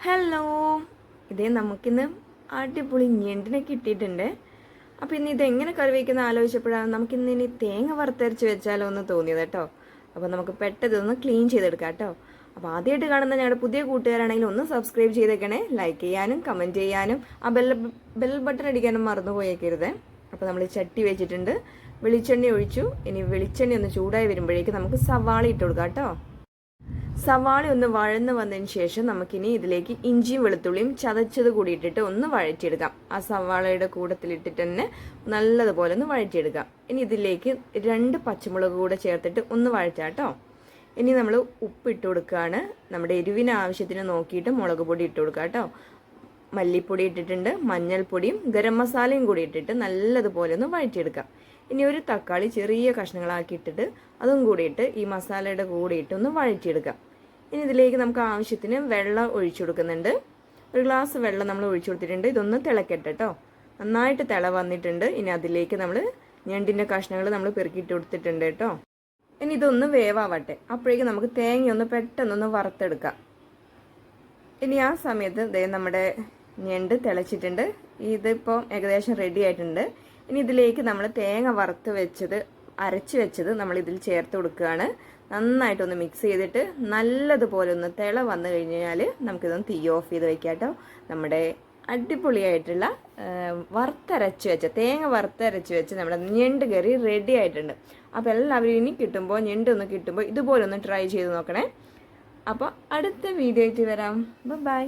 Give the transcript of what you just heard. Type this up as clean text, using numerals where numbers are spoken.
Hello, ഇതേ നമുക്കിന്ന് അടിപൊളി ഞണ്ടിനെ കിട്ടിയിട്ടുണ്ട്. അപ്പോൾ ഇന്ന് ഇതെങ്ങനെ കറി വയ്ക്കുന്ന ആലോചിച്ചപ്പോഴാണ് നമുക്കിന്ന് ഇനി തേങ്ങ വറുത്തരച്ച് വെച്ചാലോ എന്ന് തോന്നിയത് കേട്ടോ. അപ്പോൾ നമുക്ക് പെട്ടെന്ന് ക്ലീൻ ചെയ്തെടുക്കാം കേട്ടോ. അപ്പോൾ ആദ്യമായിട്ട് കാണുന്ന ഞങ്ങളുടെ പുതിയ കൂട്ടുകാരാണെങ്കിൽ ഒന്ന് സബ്സ്ക്രൈബ് ചെയ്തേക്കണേ, ലൈക്ക് ചെയ്യാനും കമൻറ്റ് ചെയ്യാനും ആ ബെൽ ബട്ടൺ അടിക്കാനും മറന്നു പോയേക്കരുത്. അപ്പോൾ നമ്മൾ ചട്ടി വെച്ചിട്ടുണ്ട്, വെളിച്ചെണ്ണ ഒഴിച്ചു. ഇനി വെളിച്ചെണ്ണ ഒന്ന് ചൂടായി വരുമ്പോഴേക്ക് നമുക്ക് സവാള ഇട്ട് കൊടുക്കാം കേട്ടോ. സവാള ഒന്ന് വഴന്ന് വന്നതിന് ശേഷം നമുക്കിനി ഇതിലേക്ക് ഇഞ്ചിയും വെളുത്തുള്ളിയും ചതച്ചത് കൂടി ഇട്ടിട്ട് ഒന്ന് വഴറ്റിയെടുക്കാം. ആ സവാളയുടെ കൂടത്തിലിട്ടിട്ട് തന്നെ നല്ലതുപോലെ ഒന്ന് വഴറ്റിയെടുക്കാം. ഇനി ഇതിലേക്ക് 2 പച്ചമുളക് കൂടെ ചേർത്തിട്ട് ഒന്ന് വഴറ്റാം കേട്ടോ. ഇനി നമ്മൾ ഉപ്പ് ഇട്ട് കൊടുക്കുകയാണ്. നമ്മുടെ എരിവിന് ആവശ്യത്തിന് നോക്കിയിട്ട് മുളക് പൊടി ഇട്ട് കൊടുക്കുക കേട്ടോ. മല്ലിപ്പൊടി ഇട്ടിട്ടുണ്ട്, മഞ്ഞൾപ്പൊടിയും ഗരം മസാലയും കൂടി ഇട്ടിട്ട് നല്ലതുപോലെ ഒന്ന് വഴറ്റിയെടുക്കാം. ഇനി ഒരു തക്കാളി ചെറിയ കഷ്ണങ്ങളാക്കി ഇട്ടിട്ട് അതും കൂടിയിട്ട് ഈ മസാലയുടെ കൂടെ ഇട്ടൊന്ന് വഴറ്റിയെടുക്കാം. ഇനി ഇതിലേക്ക് നമുക്ക് ആവശ്യത്തിന് വെള്ളം ഒഴിച്ചു കൊടുക്കുന്നുണ്ട്. ഒരു ഗ്ലാസ് വെള്ളം നമ്മൾ ഒഴിച്ചു കൊടുത്തിട്ടുണ്ട്. ഇതൊന്ന് തിളക്കട്ടെ കേട്ടോ. നന്നായിട്ട് തിള വന്നിട്ടുണ്ട്. ഇനി അതിലേക്ക് നമ്മൾ ഞണ്ടിൻ്റെ കഷ്ണങ്ങൾ നമ്മൾ പെറുക്കിയിട്ട് കൊടുത്തിട്ടുണ്ട് കേട്ടോ. ഇനി ഇതൊന്ന് വേവാവട്ടെ. അപ്പോഴേക്കും നമുക്ക് തേങ്ങയൊന്ന് പെട്ടെന്നൊന്ന് വറുത്തെടുക്കാം. ഇനി ആ സമയത്ത് നമ്മുടെ ഞണ്ട് തിളച്ചിട്ടുണ്ട്. ഇതിപ്പോൾ ഏകദേശം റെഡി ആയിട്ടുണ്ട്. ഇനി ഇതിലേക്ക് നമ്മൾ തേങ്ങ വറുത്ത് വെച്ചത് അരച്ച് വെച്ചത് നമ്മൾ ഇതിൽ ചേർത്ത് കൊടുക്കുകയാണ്. നന്നായിട്ടൊന്ന് മിക്സ് ചെയ്തിട്ട് നല്ലതുപോലെ ഒന്ന് തിള വന്നു കഴിഞ്ഞാൽ നമുക്കിതൊന്ന് തീ ഓഫ് ചെയ്ത് വെക്കാം കേട്ടോ. നമ്മുടെ അടിപൊളിയായിട്ടുള്ള തേങ്ങ വറുത്തരച്ച് വെച്ച് നമ്മുടെ ഞണ്ട് കറി റെഡി ആയിട്ടുണ്ട്. അപ്പോൾ എല്ലാവരും ഇനി കിട്ടുമ്പോൾ ഞണ്ടൊന്ന് കിട്ടുമ്പോൾ ഇതുപോലെ ഒന്ന് ട്രൈ ചെയ്ത് നോക്കണേ. അപ്പോൾ അടുത്ത വീഡിയോ ആയിട്ട് വരാം. ബൈ.